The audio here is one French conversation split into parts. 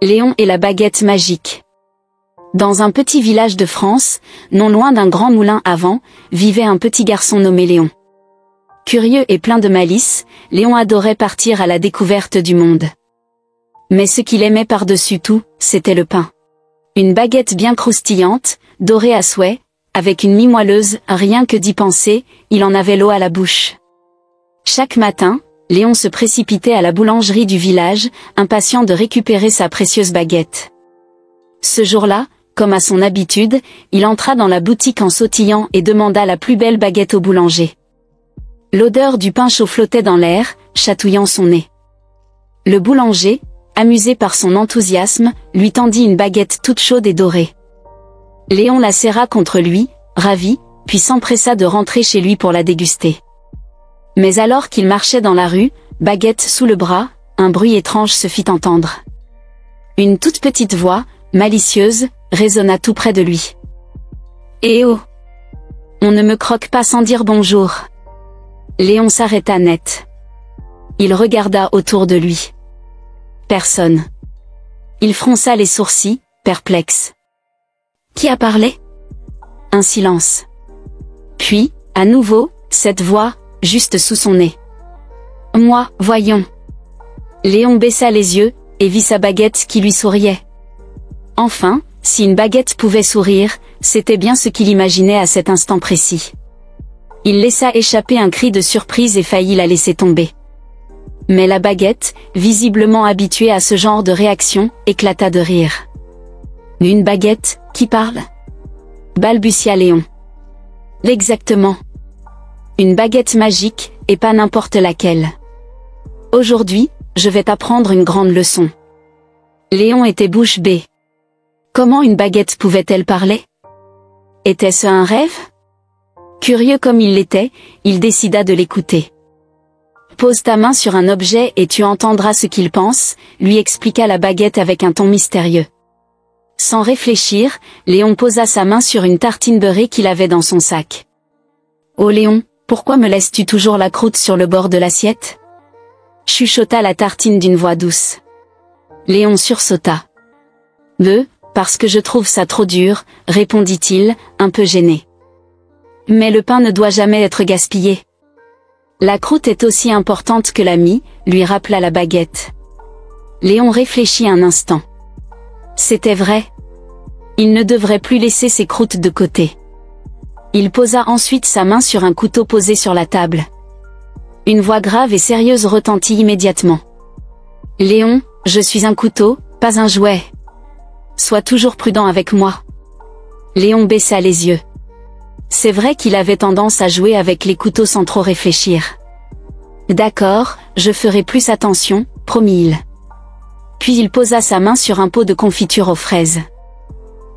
Léon et la baguette magique. Dans un petit village de France, non loin d'un grand moulin à vent, vivait un petit garçon nommé Léon. Curieux et plein de malice, Léon adorait partir à la découverte du monde. Mais ce qu'il aimait par-dessus tout, c'était le pain. Une baguette bien croustillante, dorée à souhait, avec une mie moelleuse, rien que d'y penser, il en avait l'eau à la bouche. Chaque matin, Léon se précipitait à la boulangerie du village, impatient de récupérer sa précieuse baguette. Ce jour-là, comme à son habitude, il entra dans la boutique en sautillant et demanda la plus belle baguette au boulanger. L'odeur du pain chaud flottait dans l'air, chatouillant son nez. Le boulanger, amusé par son enthousiasme, lui tendit une baguette toute chaude et dorée. Léon la serra contre lui, ravi, puis s'empressa de rentrer chez lui pour la déguster. Mais alors qu'il marchait dans la rue, baguette sous le bras, un bruit étrange se fit entendre. Une toute petite voix, malicieuse, résonna tout près de lui. « Eh oh! On ne me croque pas sans dire bonjour !» Léon s'arrêta net. Il regarda autour de lui. Personne. Il fronça les sourcils, perplexe. Qui a parlé? Un silence. Puis, à nouveau, cette voix, juste sous son nez. Moi, voyons. Léon baissa les yeux, et vit sa baguette qui lui souriait. Enfin, si une baguette pouvait sourire, c'était bien ce qu'il imaginait à cet instant précis. Il laissa échapper un cri de surprise et faillit la laisser tomber. Mais la baguette, visiblement habituée à ce genre de réaction, éclata de rire. Une baguette, qui parle? Balbutia Léon. Exactement. Une baguette magique, et pas n'importe laquelle. Aujourd'hui, je vais t'apprendre une grande leçon. Léon était bouche bée. Comment une baguette pouvait-elle parler? Était-ce un rêve? Curieux comme il l'était, il décida de l'écouter. Pose ta main sur un objet et tu entendras ce qu'il pense, lui expliqua la baguette avec un ton mystérieux. Sans réfléchir, Léon posa sa main sur une tartine beurrée qu'il avait dans son sac. Oh Léon, pourquoi me laisses-tu toujours la croûte sur le bord de l'assiette? Chuchota la tartine d'une voix douce. Léon sursauta. Parce que je trouve ça trop dur, répondit-il, un peu gêné. Mais le pain ne doit jamais être gaspillé. La croûte est aussi importante que la mie, lui rappela la baguette. Léon réfléchit un instant. C'était vrai. Il ne devrait plus laisser ses croûtes de côté. Il posa ensuite sa main sur un couteau posé sur la table. Une voix grave et sérieuse retentit immédiatement. Léon, je suis un couteau, pas un jouet. Sois toujours prudent avec moi. Léon baissa les yeux. C'est vrai qu'il avait tendance à jouer avec les couteaux sans trop réfléchir. D'accord, je ferai plus attention, promit-il. Puis il posa sa main sur un pot de confiture aux fraises.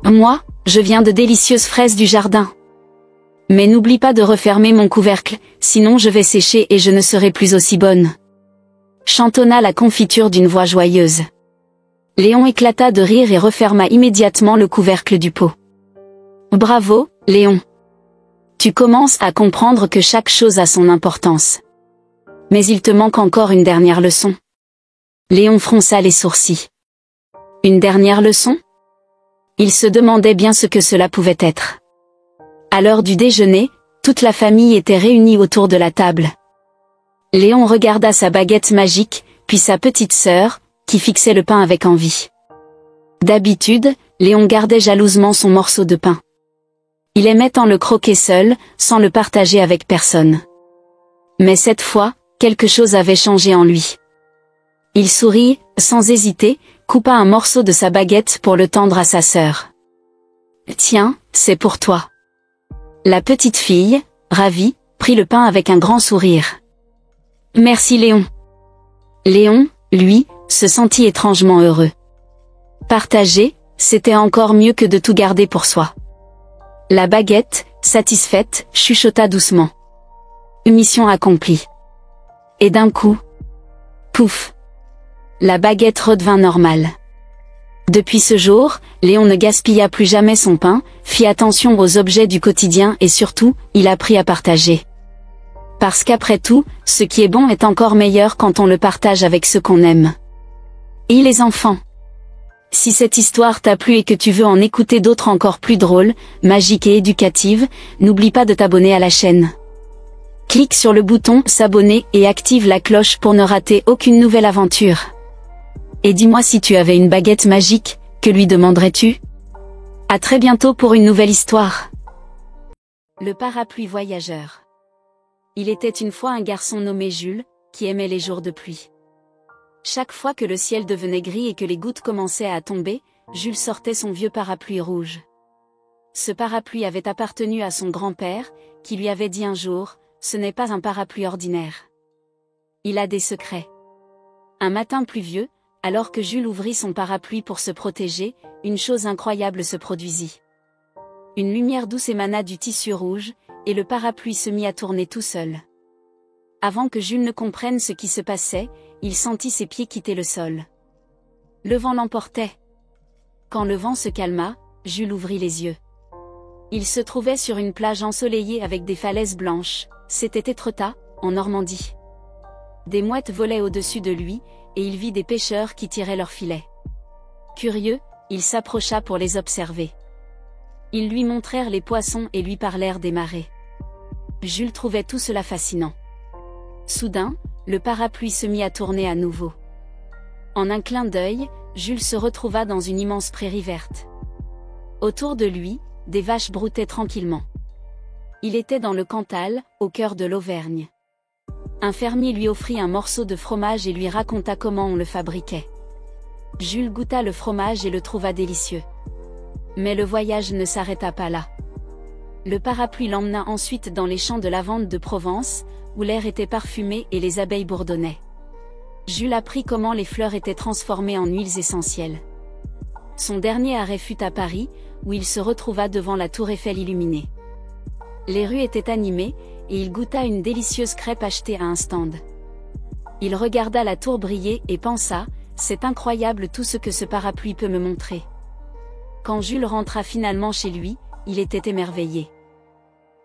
Moi, je viens de délicieuses fraises du jardin. Mais n'oublie pas de refermer mon couvercle, sinon je vais sécher et je ne serai plus aussi bonne. Chantonna la confiture d'une voix joyeuse. Léon éclata de rire et referma immédiatement le couvercle du pot. Bravo, Léon. Tu commences à comprendre que chaque chose a son importance. Mais il te manque encore une dernière leçon. Léon fronça les sourcils. Une dernière leçon? Il se demandait bien ce que cela pouvait être. À l'heure du déjeuner, toute la famille était réunie autour de la table. Léon regarda sa baguette magique, puis sa petite sœur, qui fixait le pain avec envie. D'habitude, Léon gardait jalousement son morceau de pain. Il aimait tant le croquer seul, sans le partager avec personne. Mais cette fois, quelque chose avait changé en lui. Il sourit, sans hésiter, coupa un morceau de sa baguette pour le tendre à sa sœur. « Tiens, c'est pour toi. » La petite fille, ravie, prit le pain avec un grand sourire. « Merci Léon. » Léon, lui, se sentit étrangement heureux. Partager, c'était encore mieux que de tout garder pour soi. La baguette, satisfaite, chuchota doucement. Mission accomplie. Et d'un coup, pouf! La baguette redevint normale. Depuis ce jour, Léon ne gaspilla plus jamais son pain, fit attention aux objets du quotidien et surtout, il apprit à partager. Parce qu'après tout, ce qui est bon est encore meilleur quand on le partage avec ceux qu'on aime. Et les enfants? Si cette histoire t'a plu et que tu veux en écouter d'autres encore plus drôles, magiques et éducatives, n'oublie pas de t'abonner à la chaîne. Clique sur le bouton s'abonner et active la cloche pour ne rater aucune nouvelle aventure. Et dis-moi, si tu avais une baguette magique, que lui demanderais-tu? À très bientôt pour une nouvelle histoire. Le parapluie voyageur. Il était une fois un garçon nommé Jules, qui aimait les jours de pluie. Chaque fois que le ciel devenait gris et que les gouttes commençaient à tomber, Jules sortait son vieux parapluie rouge. Ce parapluie avait appartenu à son grand-père, qui lui avait dit un jour: « Ce n'est pas un parapluie ordinaire. Il a des secrets. » Un matin pluvieux, alors que Jules ouvrit son parapluie pour se protéger, une chose incroyable se produisit. Une lumière douce émana du tissu rouge, et le parapluie se mit à tourner tout seul. Avant que Jules ne comprenne ce qui se passait, il sentit ses pieds quitter le sol. Le vent l'emportait. Quand le vent se calma, Jules ouvrit les yeux. Il se trouvait sur une plage ensoleillée avec des falaises blanches. C'était Étretat, en Normandie. Des mouettes volaient au-dessus de lui, et il vit des pêcheurs qui tiraient leurs filets. Curieux, il s'approcha pour les observer. Ils lui montrèrent les poissons et lui parlèrent des marées. Jules trouvait tout cela fascinant. Soudain, le parapluie se mit à tourner à nouveau. En un clin d'œil, Jules se retrouva dans une immense prairie verte. Autour de lui, des vaches broutaient tranquillement. Il était dans le Cantal, au cœur de l'Auvergne. Un fermier lui offrit un morceau de fromage et lui raconta comment on le fabriquait. Jules goûta le fromage et le trouva délicieux. Mais le voyage ne s'arrêta pas là. Le parapluie l'emmena ensuite dans les champs de lavande de Provence, où l'air était parfumé et les abeilles bourdonnaient. Jules apprit comment les fleurs étaient transformées en huiles essentielles. Son dernier arrêt fut à Paris, où il se retrouva devant la tour Eiffel illuminée. Les rues étaient animées, et il goûta une délicieuse crêpe achetée à un stand. Il regarda la tour briller et pensa: « C'est incroyable tout ce que ce parapluie peut me montrer. » Quand Jules rentra finalement chez lui, il était émerveillé.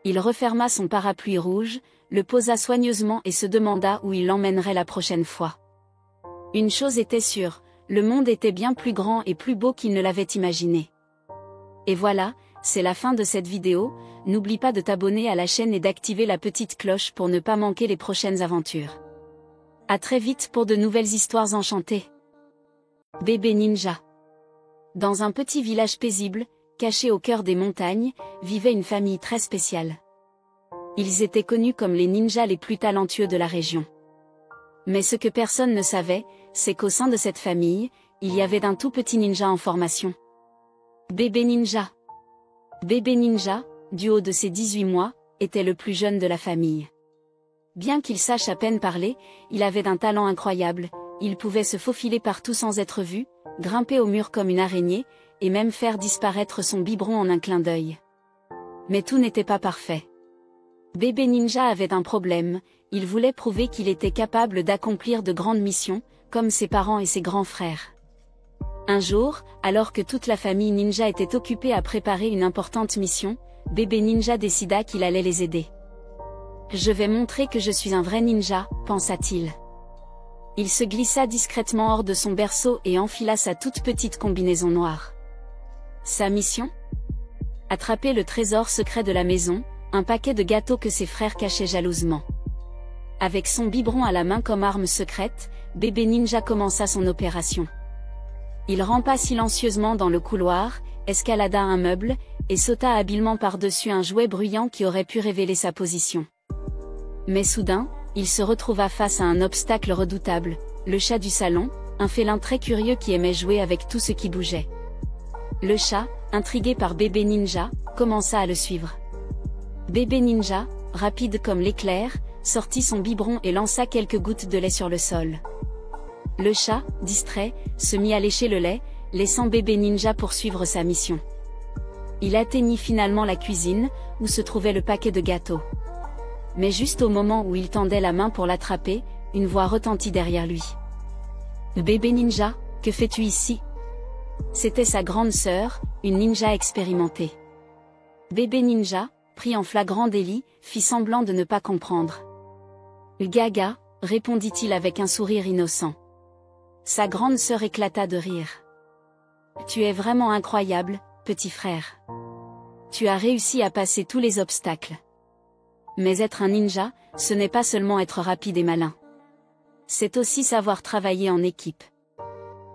Il referma son parapluie rouge, le posa soigneusement et se demanda où il l'emmènerait la prochaine fois. Une chose était sûre, le monde était bien plus grand et plus beau qu'il ne l'avait imaginé. Et voilà, c'est la fin de cette vidéo. N'oublie pas de t'abonner à la chaîne et d'activer la petite cloche pour ne pas manquer les prochaines aventures. À très vite pour de nouvelles histoires enchantées. Bébé ninja. Dans un petit village paisible, caché au cœur des montagnes, vivait une famille très spéciale. Ils étaient connus comme les ninjas les plus talentueux de la région. Mais ce que personne ne savait, c'est qu'au sein de cette famille, il y avait un tout petit ninja en formation. Bébé ninja. Bébé ninja, du haut de ses 18 mois, était le plus jeune de la famille. Bien qu'il sache à peine parler, il avait d'un talent incroyable. Il pouvait se faufiler partout sans être vu, grimper au mur comme une araignée, et même faire disparaître son biberon en un clin d'œil. Mais tout n'était pas parfait. Bébé ninja avait un problème: il voulait prouver qu'il était capable d'accomplir de grandes missions, comme ses parents et ses grands frères. Un jour, alors que toute la famille ninja était occupée à préparer une importante mission, Bébé ninja décida qu'il allait les aider. « Je vais montrer que je suis un vrai ninja », pensa-t-il. Il se glissa discrètement hors de son berceau et enfila sa toute petite combinaison noire. Sa mission? Attraper le trésor secret de la maison, un paquet de gâteaux que ses frères cachaient jalousement. Avec son biberon à la main comme arme secrète, Bébé ninja commença son opération. Il rampa silencieusement dans le couloir, escalada un meuble, et sauta habilement par-dessus un jouet bruyant qui aurait pu révéler sa position. Mais soudain, il se retrouva face à un obstacle redoutable, le chat du salon, un félin très curieux qui aimait jouer avec tout ce qui bougeait. Le chat, intrigué par Bébé ninja, commença à le suivre. Bébé ninja, rapide comme l'éclair, sortit son biberon et lança quelques gouttes de lait sur le sol. Le chat, distrait, se mit à lécher le lait, laissant Bébé ninja poursuivre sa mission. Il atteignit finalement la cuisine, où se trouvait le paquet de gâteaux. Mais juste au moment où il tendait la main pour l'attraper, une voix retentit derrière lui. « Bébé ninja, que fais-tu ici ?» C'était sa grande sœur, une ninja expérimentée. Bébé ninja, pris en flagrant délit, fit semblant de ne pas comprendre. « Gaga », répondit-il avec un sourire innocent. Sa grande sœur éclata de rire. Tu es vraiment incroyable, petit frère. Tu as réussi à passer tous les obstacles. Mais être un ninja, ce n'est pas seulement être rapide et malin. C'est aussi savoir travailler en équipe.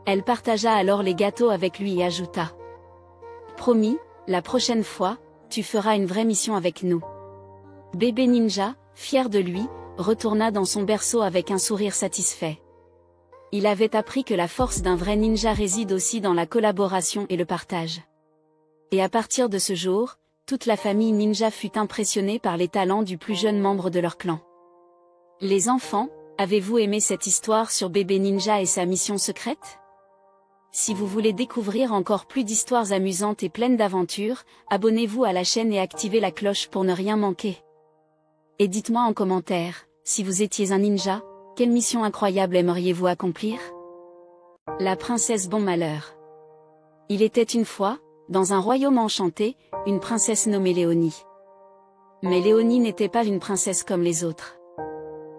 Elle partagea alors les gâteaux avec lui et ajouta. Promis, la prochaine fois, tu feras une vraie mission avec nous. Bébé ninja, fier de lui, retourna dans son berceau avec un sourire satisfait. Il avait appris que la force d'un vrai ninja réside aussi dans la collaboration et le partage. Et à partir de ce jour, toute la famille ninja fut impressionnée par les talents du plus jeune membre de leur clan. Les enfants, avez-vous aimé cette histoire sur Bébé Ninja et sa mission secrète? Si vous voulez découvrir encore plus d'histoires amusantes et pleines d'aventures, abonnez-vous à la chaîne et activez la cloche pour ne rien manquer. Et dites-moi en commentaire, si vous étiez un ninja, quelle mission incroyable aimeriez-vous accomplir? La princesse Bon Malheur. Il était une fois, dans un royaume enchanté, une princesse nommée Léonie. Mais Léonie n'était pas une princesse comme les autres.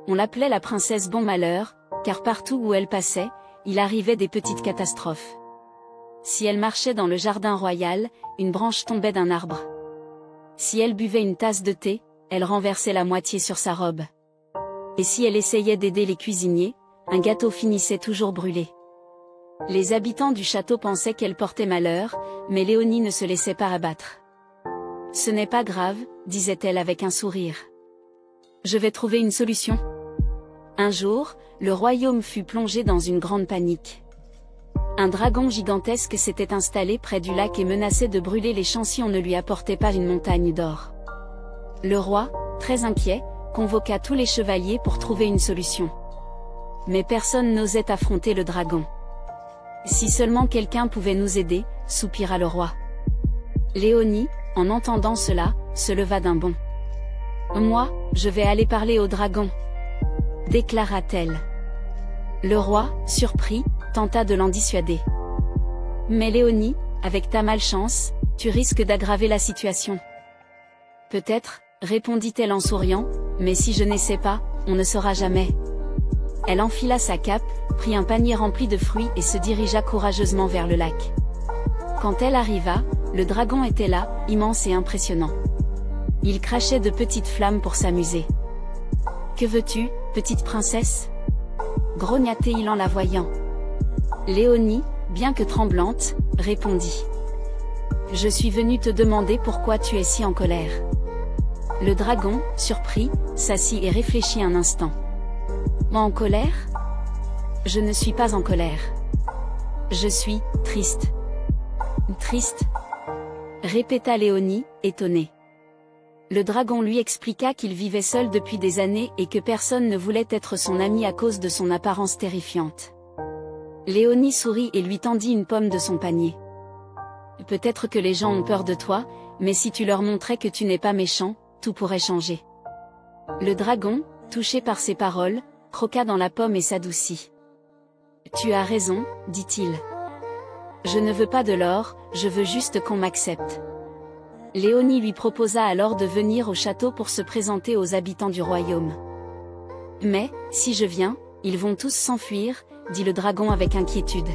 On l'appelait la princesse Bon Malheur, car partout où elle passait, il arrivait des petites catastrophes. Si elle marchait dans le jardin royal, une branche tombait d'un arbre. Si elle buvait une tasse de thé, elle renversait la moitié sur sa robe. Et si elle essayait d'aider les cuisiniers, un gâteau finissait toujours brûlé. Les habitants du château pensaient qu'elle portait malheur, mais Léonie ne se laissait pas abattre. « Ce n'est pas grave, disait-elle avec un sourire. Je vais trouver une solution. » Un jour, le royaume fut plongé dans une grande panique. Un dragon gigantesque s'était installé près du lac et menaçait de brûler les champs si on ne lui apportait pas une montagne d'or. Le roi, très inquiet, convoqua tous les chevaliers pour trouver une solution. Mais personne n'osait affronter le dragon. « Si seulement quelqu'un pouvait nous aider, soupira le roi. Léonie, en entendant cela, se leva d'un bond. « Moi, je vais aller parler au dragon, déclara-t-elle. Le roi, surpris, tenta de l'en dissuader. « Mais Léonie, avec ta malchance, tu risques d'aggraver la situation. »« Peut-être, répondit-elle en souriant, mais si je n'essaie pas, on ne saura jamais. » Elle enfila sa cape, prit un panier rempli de fruits et se dirigea courageusement vers le lac. Quand elle arriva, le dragon était là, immense et impressionnant. Il crachait de petites flammes pour s'amuser. « Que veux-tu, petite princesse ?» grogna-t-il en la voyant. Léonie, bien que tremblante, répondit. « Je suis venue te demander pourquoi tu es si en colère. » Le dragon, surpris, s'assit et réfléchit un instant. « Moi en colère ? Je ne suis pas en colère. Je suis triste. »« Triste ?» répéta Léonie, étonnée. Le dragon lui expliqua qu'il vivait seul depuis des années et que personne ne voulait être son ami à cause de son apparence terrifiante. Léonie sourit et lui tendit une pomme de son panier. « Peut-être que les gens ont peur de toi, mais si tu leur montrais que tu n'es pas méchant, tout pourrait changer. » Le dragon, touché par ces paroles, croqua dans la pomme et s'adoucit. « Tu as raison, dit-il. Je ne veux pas de l'or, je veux juste qu'on m'accepte. » Léonie lui proposa alors de venir au château pour se présenter aux habitants du royaume. « Mais, si je viens, ils vont tous s'enfuir, » dit le dragon avec inquiétude.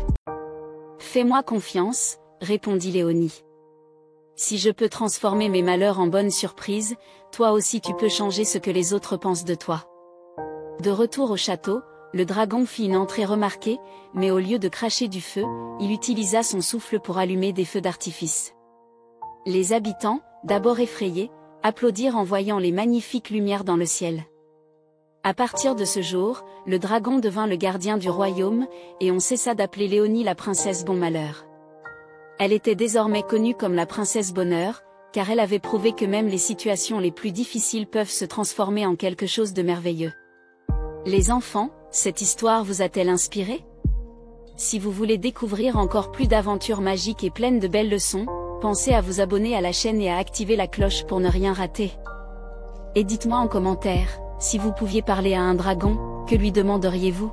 « Fais-moi confiance, » répondit Léonie. « Si je peux transformer mes malheurs en bonnes surprises, toi aussi tu peux changer ce que les autres pensent de toi. » De retour au château, le dragon fit une entrée remarquée, mais au lieu de cracher du feu, il utilisa son souffle pour allumer des feux d'artifice. Les habitants, d'abord effrayés, applaudirent en voyant les magnifiques lumières dans le ciel. À partir de ce jour, le dragon devint le gardien du royaume, et on cessa d'appeler Léonie la princesse Bon Malheur. Elle était désormais connue comme la princesse Bonheur, car elle avait prouvé que même les situations les plus difficiles peuvent se transformer en quelque chose de merveilleux. Les enfants, cette histoire vous a-t-elle inspiré? Si vous voulez découvrir encore plus d'aventures magiques et pleines de belles leçons, pensez à vous abonner à la chaîne et à activer la cloche pour ne rien rater. Et dites-moi en commentaire, si vous pouviez parler à un dragon, que lui demanderiez-vous?